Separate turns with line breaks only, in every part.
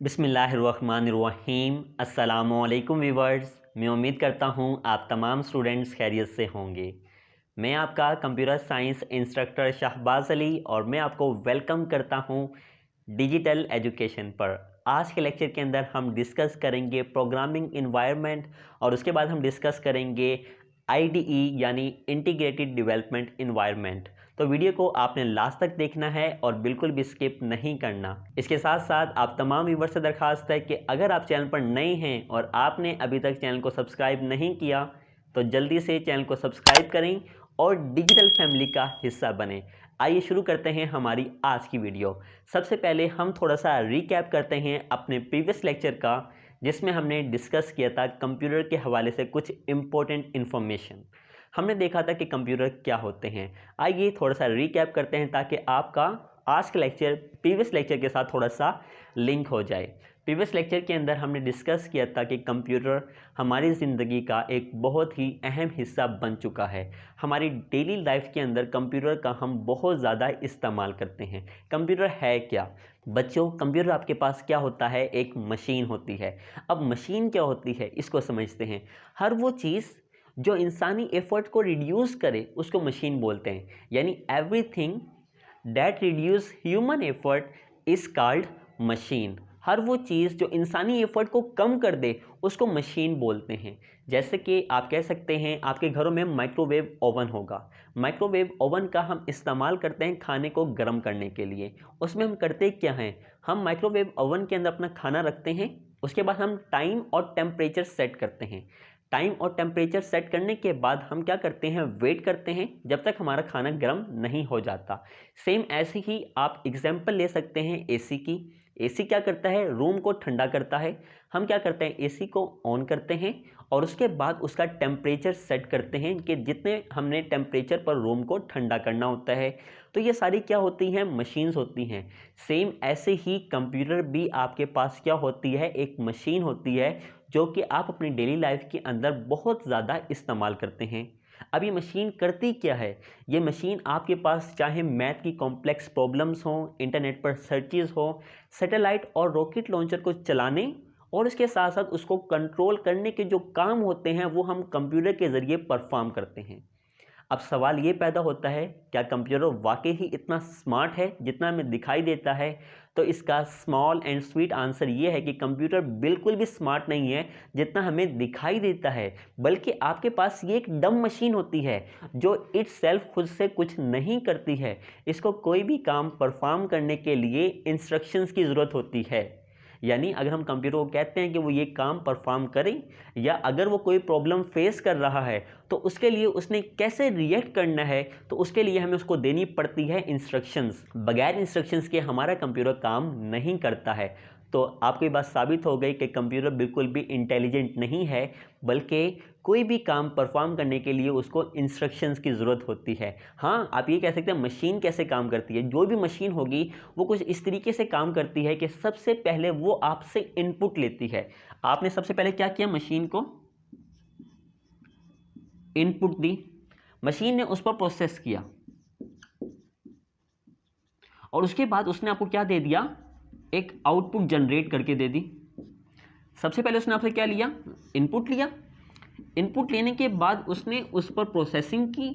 बिस्मिल्लाहिर्रहमानिर्रहीम। अस्सलामुअलैकुम व्यूवर्स, मैं उम्मीद करता हूँ आप तमाम स्टूडेंट्स खैरियत से होंगे। मैं आपका computer science instructor Shahbaz Ali और मैं आपको वेलकम करता हूँ डिजिटल एजुकेशन पर। आज के लेक्चर के अंदर हम डिस्कस करेंगे प्रोग्रामिंग इन्वायरमेंट और उसके बाद हम डिस्कस करेंगे IDE यानी इंटीग्रेटेड डेवलपमेंट इन्वायरमेंट। तो वीडियो को आपने लास्ट तक देखना है और बिल्कुल भी स्किप नहीं करना। इसके साथ साथ आप तमाम व्यूअर्स से दरखास्त है कि अगर आप चैनल पर नए हैं और आपने अभी तक चैनल को सब्सक्राइब नहीं किया तो जल्दी से चैनल को सब्सक्राइब करें और डिजिटल फैमिली का हिस्सा बने। आइए शुरू करते हैं हमारी आज की वीडियो। सबसे पहले हम थोड़ा सा रिकैप करते हैं अपने प्रीवियस लेक्चर का, जिसमें हमने डिस्कस किया था कंप्यूटर के हवाले से कुछ इम्पोर्टेंट इन्फॉर्मेशन। हमने देखा था कि कंप्यूटर क्या होते हैं। आइए थोड़ा सा रिकैप करते हैं ताकि आपका आज का लेक्चर प्रीवियस लेक्चर के साथ थोड़ा सा लिंक हो जाए। प्रीवियस लेक्चर के अंदर हमने डिस्कस किया था कि कंप्यूटर हमारी ज़िंदगी का एक बहुत ही अहम हिस्सा बन चुका है। हमारी डेली लाइफ के अंदर कंप्यूटर का हम बहुत ज़्यादा इस्तेमाल करते हैं। कंप्यूटर है क्या बच्चों? कंप्यूटर आपके पास क्या होता है? एक मशीन होती है। अब मशीन क्या होती है इसको समझते हैं। हर वो चीज़ जो इंसानी एफर्ट को रिड्यूस करे उसको मशीन बोलते हैं, यानी everything that reduce human effort is called machine. हर वो चीज़ जो इंसानी एफर्ट को कम कर दे उसको मशीन बोलते हैं। जैसे कि आप कह सकते हैं आपके घरों में माइक्रोवेव ओवन होगा। माइक्रोवेव ओवन का हम इस्तेमाल करते हैं खाने को गर्म करने के लिए। उसमें हम करते क्या हैं, हम माइक्रोवेव ओवन के अंदर अपना खाना रखते हैं, उसके बाद हम टाइम और टेम्परेचर सेट करते हैं। टाइम और टेम्परेचर सेट करने के बाद हम क्या करते हैं, वेट करते हैं जब तक हमारा खाना गर्म नहीं हो जाता। सेम ऐसे ही आप एग्जांपल ले सकते हैं एसी की। एसी क्या करता है, रूम को ठंडा करता है। हम क्या करते हैं, एसी को ऑन करते हैं और उसके बाद उसका टेम्परेचर सेट करते हैं कि जितने हमने टेम्परेचर पर रूम को ठंडा करना होता है। तो ये सारी क्या होती हैं, मशीन्स होती हैं। सेम ऐसे ही कंप्यूटर भी आपके पास क्या होती है, एक मशीन होती है जो कि आप अपनी डेली लाइफ के अंदर बहुत ज़्यादा इस्तेमाल करते हैं। अब ये मशीन करती क्या है? ये मशीन आपके पास चाहे मैथ की कॉम्प्लेक्स प्रॉब्लम्स हों, इंटरनेट पर सर्चेस हो, सैटेलाइट और रॉकेट लॉन्चर को चलाने और इसके साथ साथ उसको कंट्रोल करने के जो काम होते हैं वो हम कंप्यूटर के ज़रिए परफॉर्म करते हैं। अब सवाल ये पैदा होता है, क्या कंप्यूटर वाकई ही इतना स्मार्ट है जितना हमें दिखाई देता है? तो इसका स्मॉल एंड स्वीट आंसर ये है कि कंप्यूटर बिल्कुल भी स्मार्ट नहीं है जितना हमें दिखाई देता है, बल्कि आपके पास ये एक डम मशीन होती है जो इटसेल्फ खुद से कुछ नहीं करती है। इसको कोई भी काम परफॉर्म करने के लिए इंस्ट्रक्शंस की ज़रूरत होती है। यानी अगर हम कंप्यूटर को कहते हैं कि वो ये काम परफॉर्म करें, या अगर वो कोई प्रॉब्लम फेस कर रहा है तो उसके लिए उसने कैसे रिएक्ट करना है, तो उसके लिए हमें उसको देनी पड़ती है इंस्ट्रक्शंस। बगैर इंस्ट्रक्शंस के हमारा कंप्यूटर काम नहीं करता है। तो आपको ये बात साबित हो गई कि कंप्यूटर बिल्कुल भी इंटेलिजेंट नहीं है, बल्कि कोई भी काम परफॉर्म करने के लिए उसको इंस्ट्रक्शंस की ज़रूरत होती है। हाँ, आप ये कह सकते हैं मशीन कैसे काम करती है। जो भी मशीन होगी वो कुछ इस तरीके से काम करती है कि सबसे पहले वो आपसे इनपुट लेती है। आपने सबसे पहले क्या किया, मशीन को इनपुट दी, मशीन ने उस पर प्रोसेस किया और उसके बाद उसने आपको क्या दे दिया, एक आउटपुट जनरेट करके दे दी। सबसे पहले उसने आपसे क्या लिया, इनपुट लिया। इनपुट लेने के बाद उसने उस पर प्रोसेसिंग की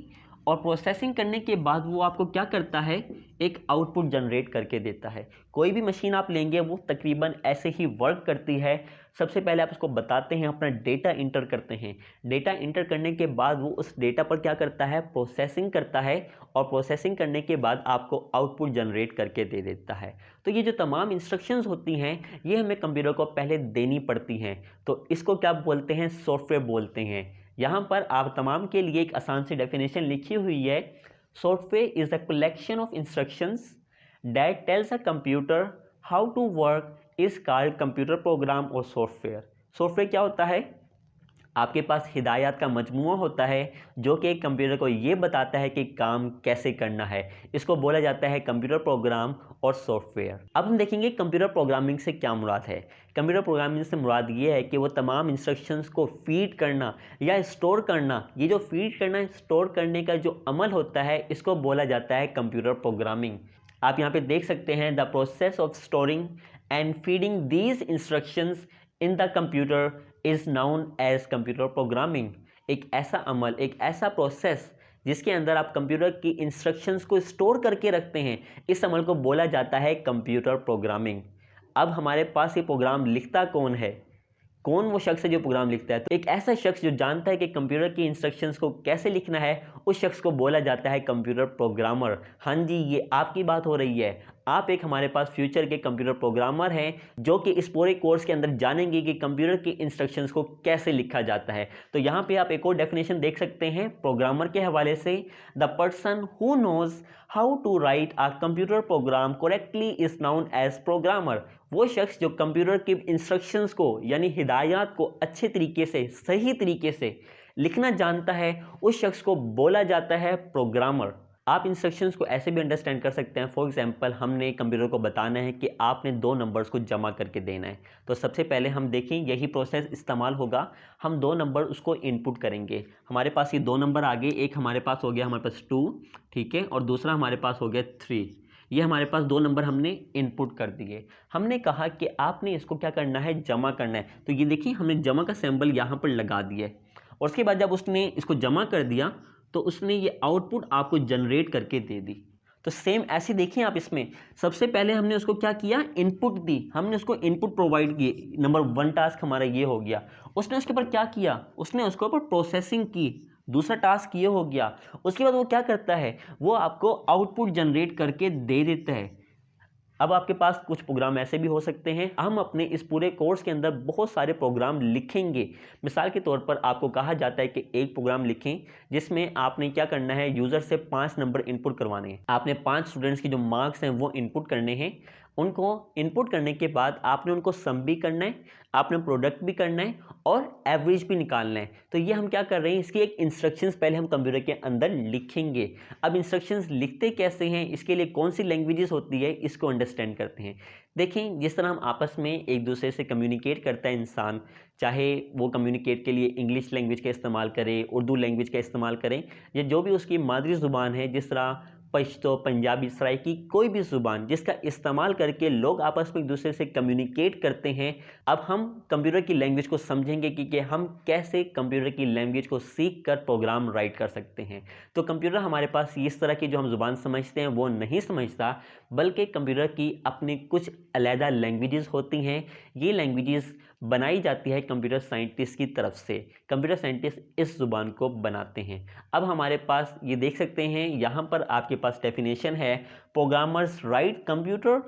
और प्रोसेसिंग करने के बाद वो आपको क्या करता है, एक आउटपुट जनरेट करके देता है। कोई भी मशीन आप लेंगे वो तकरीबन ऐसे ही वर्क करती है। सबसे पहले आप उसको बताते हैं, अपना डेटा इंटर करते हैं। डेटा इंटर करने के बाद वो उस डेटा पर क्या करता है, प्रोसेसिंग करता है और प्रोसेसिंग करने के बाद आपको आउटपुट जनरेट करके दे देता है। तो ये जो तमाम इंस्ट्रक्शंस होती हैं ये हमें कंप्यूटर को पहले देनी पड़ती हैं। तो इसको क्या बोलते हैं, सॉफ्टवेयर बोलते हैं। यहाँ पर आप तमाम के लिए एक आसान सी डेफिनेशन लिखी हुई है। Software is the collection of instructions that tells a computer how to work is called computer program और सॉफ्टवेयर। सॉफ्टवेयर क्या होता है, आपके पास हिदायत का मजमूआ होता है जो कि एक कंप्यूटर को ये बताता है कि काम कैसे करना है। इसको बोला जाता है कंप्यूटर प्रोग्राम और सॉफ्टवेयर। अब हम देखेंगे कंप्यूटर प्रोग्रामिंग से क्या मुराद है। कंप्यूटर प्रोग्रामिंग से मुराद ये है कि वो तमाम इंस्ट्रक्शंस को फीड करना या स्टोर करना, ये जो फीड करना स्टोर करने का जो अमल होता है इसको बोला जाता है कंप्यूटर प्रोग्रामिंग। आप यहाँ पे देख सकते हैं, the process of storing and feeding these instructions in the computer is known as computer programming। एक ऐसा अमल, एक ऐसा प्रोसेस जिसके अंदर आप कंप्यूटर की इंस्ट्रक्शंस को स्टोर करके रखते हैं, इस अमल को बोला जाता है कंप्यूटर प्रोग्रामिंग। अब हमारे पास ये प्रोग्राम लिखता कौन है, कौन वो शख्स है जो प्रोग्राम लिखता है? तो एक ऐसा शख्स जो जानता है कि कंप्यूटर की इंस्ट्रक्शंस को कैसे लिखना है, उस शख्स को बोला जाता है कंप्यूटर प्रोग्रामर। हाँ जी, ये आपकी बात हो रही है। आप एक हमारे पास फ्यूचर के कंप्यूटर प्रोग्रामर हैं जो कि इस पूरे कोर्स के अंदर जानेंगे कि कंप्यूटर की इंस्ट्रक्शंस को कैसे लिखा जाता है। तो यहाँ पे आप एक और डेफिनेशन देख सकते हैं प्रोग्रामर के हवाले से, the person who knows how to write a computer program correctly is known as programmer. वो शख्स जो कंप्यूटर की इंस्ट्रक्शंस को यानी हिदायत को अच्छे तरीके से, सही तरीके से लिखना जानता है, उस शख्स को बोला जाता है प्रोग्रामर। आप इंस्ट्रक्शंस को ऐसे भी अंडरस्टैंड कर सकते हैं। फॉर एग्जांपल, हमने कंप्यूटर को बताना है कि आपने 2 नंबर्स को जमा करके देना है, तो सबसे पहले हम देखें यही प्रोसेस इस्तेमाल होगा। हम 2 नंबर उसको इनपुट करेंगे। हमारे पास ये 2 नंबर आ गए, एक हमारे पास हो गया हमारे पास 2, ठीक है, और दूसरा हमारे पास हो गया 3। ये हमारे पास 2 नंबर हमने इनपुट कर दिए। हमने कहा कि आपने इसको क्या करना है, जमा करना है। तो ये देखिए हमने जमा का सिंबल यहाँ पर लगा दिया है, और उसके बाद जब उसने इसको जमा कर दिया तो उसने ये आउटपुट आपको जनरेट करके दे दी। तो सेम ऐसे देखिए आप, इसमें सबसे पहले हमने उसको क्या किया, इनपुट दी, हमने उसको इनपुट प्रोवाइड किए। नंबर 1 टास्क हमारा ये हो गया। उसने उसके ऊपर क्या किया, उसने उसके ऊपर प्रोसेसिंग की, दूसरा टास्क ये हो गया। उसके बाद वो क्या करता है, वो आपको आउटपुट जनरेट करके दे देता है। अब आपके पास कुछ प्रोग्राम ऐसे भी हो सकते हैं। हम अपने इस पूरे कोर्स के अंदर बहुत सारे प्रोग्राम लिखेंगे। मिसाल के तौर पर आपको कहा जाता है कि एक प्रोग्राम लिखें जिसमें आपने क्या करना है, यूज़र से 5 नंबर इनपुट करवाने हैं। आपने 5 स्टूडेंट्स की जो मार्क्स हैं वो इनपुट करने हैं। उनको इनपुट करने के बाद आपने उनको सम भी करना है, आपने प्रोडक्ट भी करना है और एवरेज भी निकालना है। तो ये हम क्या कर रहे हैं, इसकी एक इंस्ट्रक्शंस पहले हम कंप्यूटर के अंदर लिखेंगे। अब इंस्ट्रक्शंस लिखते कैसे हैं, इसके लिए कौन सी लैंग्वेजेस होती है, इसको अंडरस्टैंड करते हैं। देखें, जिस तरह हम आपस में एक दूसरे से कम्युनिकेट करता है इंसान, चाहे वो कम्युनिकेट के लिए इंग्लिश लैंग्वेज का इस्तेमाल करे, उर्दू लैंग्वेज का इस्तेमाल करें, या जो भी उसकी मादरी ज़ुबान है, जिस तरह पश्तो, पंजाबी, सराइकी, कोई भी ज़ुबान जिसका इस्तेमाल करके लोग आपस में एक दूसरे से कम्युनिकेट करते हैं। अब हम कंप्यूटर की लैंग्वेज को समझेंगे कि हम कैसे कंप्यूटर की लैंग्वेज को सीख कर प्रोग्राम राइट कर सकते हैं। तो कंप्यूटर हमारे पास इस तरह की जो हम ज़ुबान समझते हैं वो नहीं समझता, बल्कि कंप्यूटर की अपनी कुछ अलहदा लैंग्वेजेस होती हैं। ये लैंग्वेजेस बनाई जाती है कंप्यूटर साइंटिस्ट की तरफ से। कंप्यूटर साइंटिस्ट इस ज़ुबान को बनाते हैं। अब हमारे पास ये देख सकते हैं, यहाँ पर आपके पास डेफिनेशन है, प्रोग्रामर्स राइट कंप्यूटर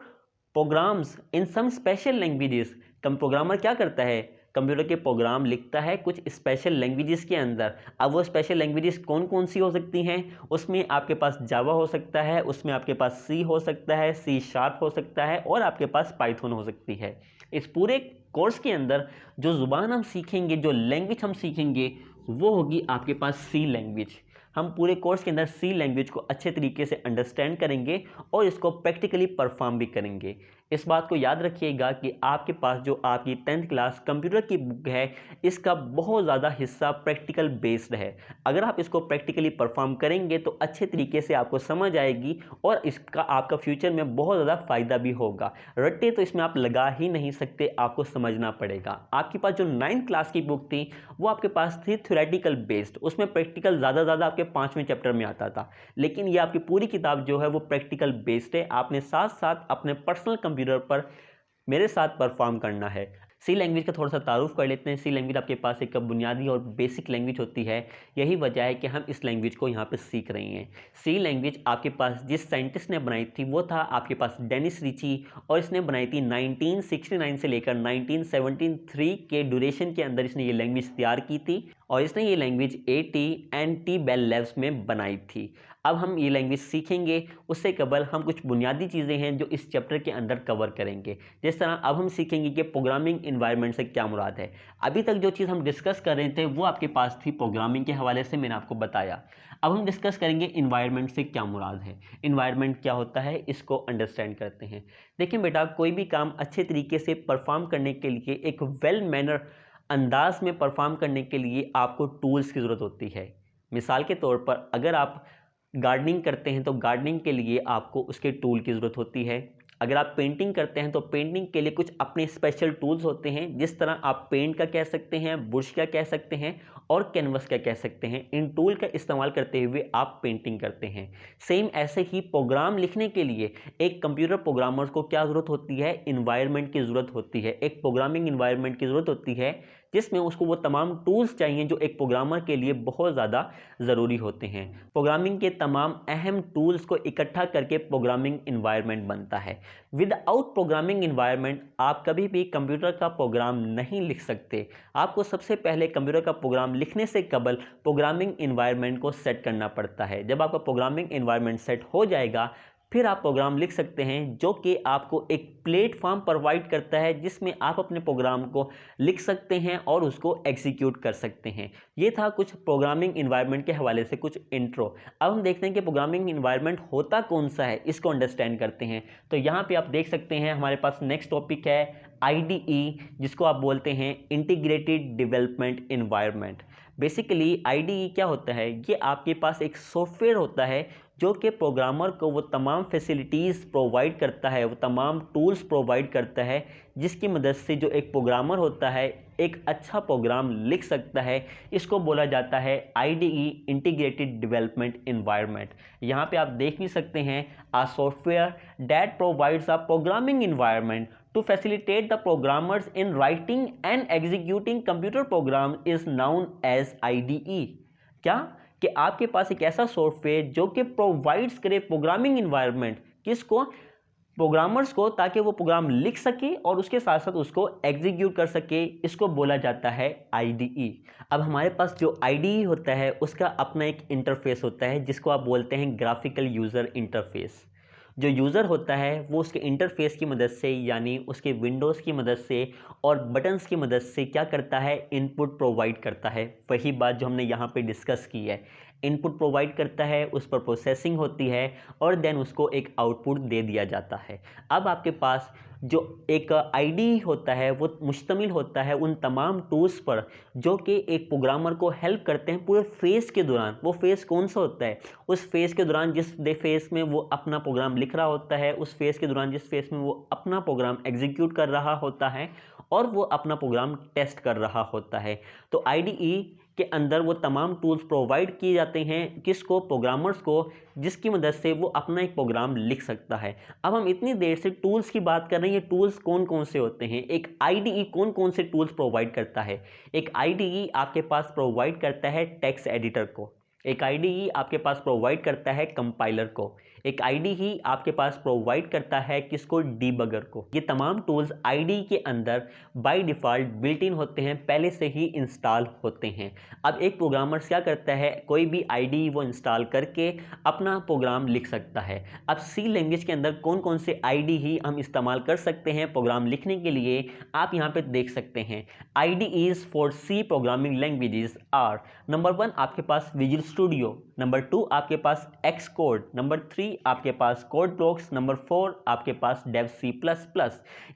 प्रोग्राम्स इन सम स्पेशल लैंग्वेजेस। प्रोग्रामर क्या करता है, कंप्यूटर के प्रोग्राम लिखता है कुछ स्पेशल लैंग्वेजेस के अंदर। अब वो स्पेशल लैंग्वेजेस कौन कौन सी हो सकती हैं, उसमें आपके पास जावा हो सकता है, उसमें आपके पास सी हो सकता है, C# हो सकता है, और आपके पास पाइथन हो सकती है। इस पूरे कोर्स के अंदर जो ज़ुबान हम सीखेंगे, जो लैंग्वेज हम सीखेंगे, वो होगी आपके पास सी लैंग्वेज। हम पूरे कोर्स के अंदर सी लैंग्वेज को अच्छे तरीके से अंडरस्टैंड करेंगे और इसको प्रैक्टिकली परफॉर्म भी करेंगे। इस बात को याद रखिएगा कि आपके पास जो आपकी 10th क्लास कंप्यूटर की बुक है, इसका बहुत ज़्यादा हिस्सा प्रैक्टिकल बेस्ड है। अगर आप इसको प्रैक्टिकली परफॉर्म करेंगे तो अच्छे तरीके से आपको समझ आएगी और इसका आपका फ्यूचर में बहुत ज़्यादा फ़ायदा भी होगा। रट्टे तो इसमें आप लगा ही नहीं सकते, आपको समझना पड़ेगा। आपके पास जो 9th क्लास की बुक थी वो आपके पास थी थ्योरेटिकल बेस्ड, उसमें प्रैक्टिकल ज़्यादा आपके 5वें चैप्टर में आता था, लेकिन ये आपकी पूरी किताब जो है वो प्रैक्टिकल बेस्ड है। आपने साथ साथ अपने पर्सनल कंप्यूटर पर मेरे साथ परफॉर्म करना है। सी लैंग्वेज का थोड़ा सा तारुफ कर लेते हैं। सी लैंग्वेज आपके पास एक बुनियादी और बेसिक लैंग्वेज होती है, यही वजह है कि हम इस लैंग्वेज को यहाँ पे सीख रहे हैं। सी लैंग्वेज आपके पास जिस साइंटिस्ट ने बनाई थी वो था आपके पास डेनिस रिची, और इसने बनाई थी 1969 से लेकर 1973 के ड्यूरेशन के अंदर इसने ये लैंग्वेज तैयार की थी, और इसने ये लैंग्वेज AT&T बेल लैब्स में बनाई थी। अब हम ये लैंग्वेज सीखेंगे, उससे कबल हम कुछ बुनियादी चीज़ें हैं जो इस चैप्टर के अंदर कवर करेंगे। जिस तरह अब हम सीखेंगे कि प्रोग्रामिंग इन्वायरमेंट से क्या मुराद है। अभी तक जो चीज़ हम डिस्कस कर रहे थे वो आपके पास थी प्रोग्रामिंग के हवाले से, मैंने आपको बताया। अब हम डिस्कस करेंगे इन्वायरमेंट से क्या मुराद है, इन्वायरमेंट क्या होता है, इसको अंडरस्टैंड करते हैं। देखिए बेटा, कोई भी काम अच्छे तरीके से परफॉर्म करने के लिए, एक वेल मैनर अंदाज में परफॉर्म करने के लिए आपको टूल्स की ज़रूरत होती है। मिसाल के तौर पर अगर आप गार्डनिंग करते हैं तो गार्डनिंग के लिए आपको उसके टूल की ज़रूरत होती है। अगर आप पेंटिंग करते हैं तो पेंटिंग के लिए कुछ अपने स्पेशल टूल्स होते हैं, जिस तरह आप पेंट का कह सकते हैं, ब्रश का कह सकते हैं और कैनवस का कह सकते हैं। इन टूल का इस्तेमाल करते हुए आप पेंटिंग करते हैं। सेम ऐसे ही प्रोग्राम लिखने के लिए एक कंप्यूटर प्रोग्रामर को क्या ज़रूरत होती है, इन्वायरमेंट की ज़रूरत होती है, एक प्रोग्रामिंग इन्वायरमेंट की ज़रूरत होती है, जिसमें उसको वो तमाम टूल्स चाहिए जो एक प्रोग्रामर के लिए बहुत ज़्यादा ज़रूरी होते हैं। प्रोग्रामिंग के तमाम अहम टूल्स को इकट्ठा करके प्रोग्रामिंग इन्वायरमेंट बनता है। विदाउट प्रोग्रामिंग इन्वायरमेंट आप कभी भी कंप्यूटर का प्रोग्राम नहीं लिख सकते। आपको सबसे पहले कंप्यूटर का प्रोग्राम लिखने से कबल प्रोग्रामिंग इन्वायरमेंट को सेट करना पड़ता है। जब आपका प्रोग्रामिंग इन्वायरमेंट सेट हो जाएगा, फिर आप प्रोग्राम लिख सकते हैं, जो कि आपको एक प्लेटफॉर्म प्रोवाइड करता है जिसमें आप अपने प्रोग्राम को लिख सकते हैं और उसको एग्जीक्यूट कर सकते हैं। ये था कुछ प्रोग्रामिंग इन्वायरमेंट के हवाले से कुछ इंट्रो। अब हम देखते हैं कि प्रोग्रामिंग इन्वायरमेंट होता कौन सा है, इसको अंडरस्टैंड करते हैं। तो यहाँ पे आप देख सकते हैं हमारे पास नेक्स्ट टॉपिक है IDE, जिसको आप बोलते हैं integrated development environment. Basically IDE क्या होता है, ये आपके पास एक सॉफ्टवेयर होता है जो कि प्रोग्रामर को वो तमाम फैसिलिटीज़ प्रोवाइड करता है, वो तमाम टूल्स प्रोवाइड करता है, जिसकी मदद से जो एक प्रोग्रामर होता है एक अच्छा प्रोग्राम लिख सकता है। इसको बोला जाता है IDE इंटीग्रेटेड डेवलपमेंट इन्वायरमेंट। यहाँ पे आप देख भी सकते हैं, a software that provides a programming environment to facilitate the programmers in writing and executing computer program is known as IDE। क्या कि आपके पास एक ऐसा सॉफ्टवेयर जो कि प्रोवाइड्स करे प्रोग्रामिंग इन्वायरमेंट किसको, प्रोग्रामर्स को, ताकि वो प्रोग्राम लिख सके और उसके साथ साथ उसको एग्जीक्यूट कर सके। इसको बोला जाता है IDE। अब हमारे पास जो IDE होता है उसका अपना एक इंटरफेस होता है जिसको आप बोलते हैं ग्राफिकल यूज़र इंटरफेस। जो यूज़र होता है वो उसके इंटरफेस की मदद से, यानी उसके विंडोज़ की मदद से और बटन्स की मदद से क्या करता है, इनपुट प्रोवाइड करता है। वही बात जो हमने यहाँ पे डिस्कस की है, इनपुट प्रोवाइड करता है, उस पर प्रोसेसिंग होती है और देन उसको एक आउटपुट दे दिया जाता है। अब आपके पास जो एक IDE होता है वो मुश्तमिल होता है उन तमाम टूल्स पर जो कि एक प्रोग्रामर को हेल्प करते हैं पूरे फेज़ के दौरान। वो फेज़ कौन सा होता है, उस फेज़ के दौरान जिस फेज़ में वो अपना प्रोग्राम लिख रहा होता है, उस फेज़ के दौरान जिस फेज़ में वो अपना प्रोग्राम एग्जीक्यूट कर रहा होता है और वो अपना प्रोग्राम टेस्ट कर रहा होता है। तो IDE के अंदर वो तमाम टूल्स प्रोवाइड किए जाते हैं किसको, प्रोग्रामर्स को, जिसकी मदद से वो अपना एक प्रोग्राम लिख सकता है। अब हम इतनी देर से टूल्स की बात कर रहे हैं, ये टूल्स कौन कौन से होते हैं, एक IDE कौन कौन से टूल्स प्रोवाइड करता है। एक IDE आपके पास प्रोवाइड करता है टेक्स्ट एडिटर को, एक IDE आपके पास प्रोवाइड करता है कंपाइलर को, एक IDE आपके पास प्रोवाइड करता है किसको, डीबगर को। ये तमाम टूल्स IDE के अंदर बाय डिफ़ॉल्ट बिल्ट इन होते हैं, पहले से ही इंस्टॉल होते हैं। अब एक प्रोग्रामर क्या करता है, कोई भी IDE वो इंस्टॉल करके अपना प्रोग्राम लिख सकता है। अब C लैंग्वेज के अंदर कौन कौन से IDE हम इस्तेमाल कर सकते हैं प्रोग्राम लिखने के लिए, आप यहाँ पे देख सकते हैं। IDEs for C programming languages are, number 1 आपके पास विजुअल स्टूडियो, नंबर 2 आपके पास Xcode, नंबर 3 आपके पास कोड ब्लॉक्स, नंबर 4 आपके पास डेव C++।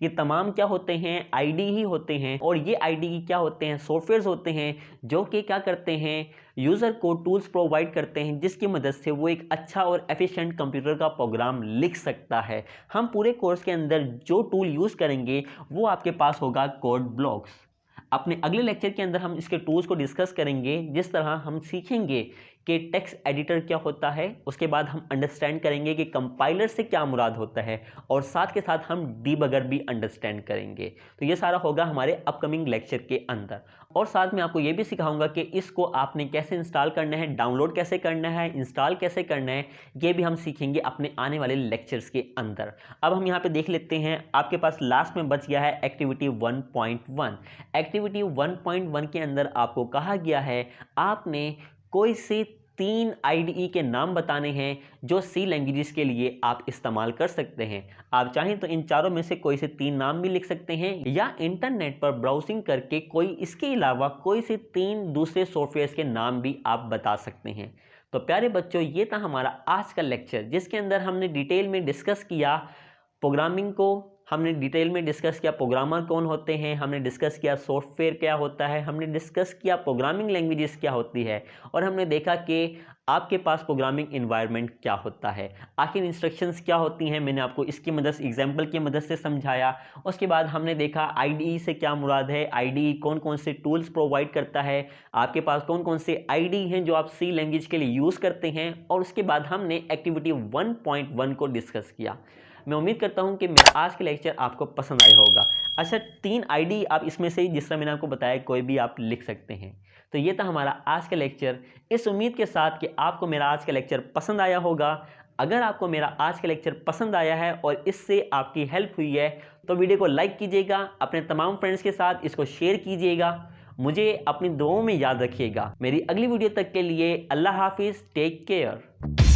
ये तमाम क्या होते हैं, IDE होते हैं। और ये IDE क्या होते हैं, सॉफ्टवेयर्स होते हैं जो कि क्या करते हैं, यूज़र को टूल्स प्रोवाइड करते हैं जिसकी मदद से वो एक अच्छा और एफिशिएंट कंप्यूटर का प्रोग्राम लिख सकता है। हम पूरे कोर्स के अंदर जो टूल यूज़ करेंगे वो आपके पास होगा कोड ब्लॉक्स। अपने अगले लेक्चर के अंदर हम इसके टूल्स को डिस्कस करेंगे, जिस तरह हम सीखेंगे कि टेक्स्ट एडिटर क्या होता है, उसके बाद हम अंडरस्टैंड करेंगे कि कंपाइलर से क्या मुराद होता है और साथ के साथ हम डीबगर भी अंडरस्टैंड करेंगे। तो ये सारा होगा हमारे अपकमिंग लेक्चर के अंदर। और साथ में आपको ये भी सिखाऊंगा कि इसको आपने कैसे इंस्टॉल करना है, डाउनलोड कैसे करना है, इंस्टॉल कैसे करना है, ये भी हम सीखेंगे अपने आने वाले लेक्चर्स के अंदर। अब हम यहाँ पे देख लेते हैं, आपके पास लास्ट में बच गया है एक्टिविटी 1.1। एक्टिविटी 1.1 के अंदर आपको कहा गया है आपने कोई से 3 IDE के नाम बताने हैं जो C लैंग्वेजेस के लिए आप इस्तेमाल कर सकते हैं। आप चाहें तो इन चारों में से कोई से 3 नाम भी लिख सकते हैं या इंटरनेट पर ब्राउजिंग करके कोई इसके अलावा कोई से 3 दूसरे सॉफ्टवेयर्स के नाम भी आप बता सकते हैं। तो प्यारे बच्चों, ये था हमारा आज का लेक्चर जिसके अंदर हमने डिटेल में डिस्कस किया प्रोग्रामिंग को, हमने डिटेल में डिस्कस किया प्रोग्रामर कौन होते हैं, हमने डिस्कस किया सॉफ्टवेयर क्या होता है, हमने डिस्कस किया प्रोग्रामिंग लैंग्वेजेस क्या होती है, और हमने देखा कि आपके पास प्रोग्रामिंग इन्वायरमेंट क्या होता है, आखिर इंस्ट्रक्शंस क्या होती हैं, मैंने आपको इसकी मदद से एग्जाम्पल की मदद से समझाया। उसके बाद हमने देखा आईडीई से क्या मुराद है, आईडीई कौन कौन से टूल्स प्रोवाइड करता है, आपके पास कौन कौन से आईडीई हैं जो आप सी लैंग्वेज के लिए यूज़ करते हैं, और उसके बाद हमने एक्टिविटी 1.1 को डिस्कस किया। मैं उम्मीद करता हूं कि मेरा आज का लेक्चर आपको पसंद आया होगा। अच्छा, 3 आईडी आप इसमें से जिस तरह मैंने आपको बताया कोई भी आप लिख सकते हैं। तो ये था हमारा आज का लेक्चर, इस उम्मीद के साथ कि आपको मेरा आज का लेक्चर पसंद आया होगा। अगर आपको मेरा आज का लेक्चर पसंद आया है और इससे आपकी हेल्प हुई है तो वीडियो को लाइक कीजिएगा, अपने तमाम फ्रेंड्स के साथ इसको शेयर कीजिएगा, मुझे अपनी दुआओं में याद रखिएगा। मेरी अगली वीडियो तक के लिए अल्लाह हाफिज़, टेक केयर।